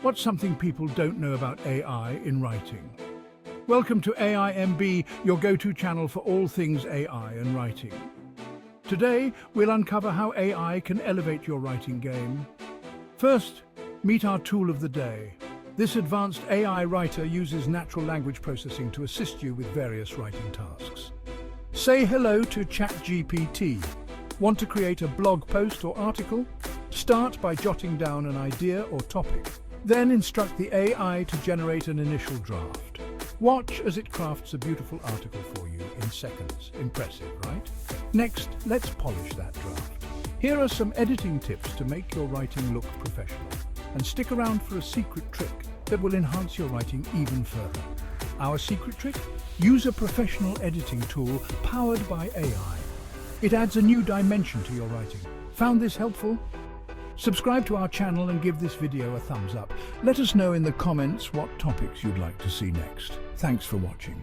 What's something people don't know about AI in writing? Welcome to AI.M.B, your go-to channel for all things AI and writing. Today, we'll uncover how AI can elevate your writing game. First, meet our tool of the day. This advanced AI writer uses natural language processing to assist you with various writing tasks. Say hello to ChatGPT. Want to create a blog post or article? Start by jotting down an idea or topic. Then instruct the AI to generate an initial draft. Watch as it crafts a beautiful article for you in seconds. Impressive, right? Next, let's polish that draft. Here are some editing tips to make your writing look professional. And stick around for a secret trick that will enhance your writing even further. Our secret trick? Use a professional editing tool powered by AI. It adds a new dimension to your writing. Found this helpful? Subscribe to our channel and give this video a thumbs up. Let us know in the comments what topics you'd like to see next. Thanks for watching.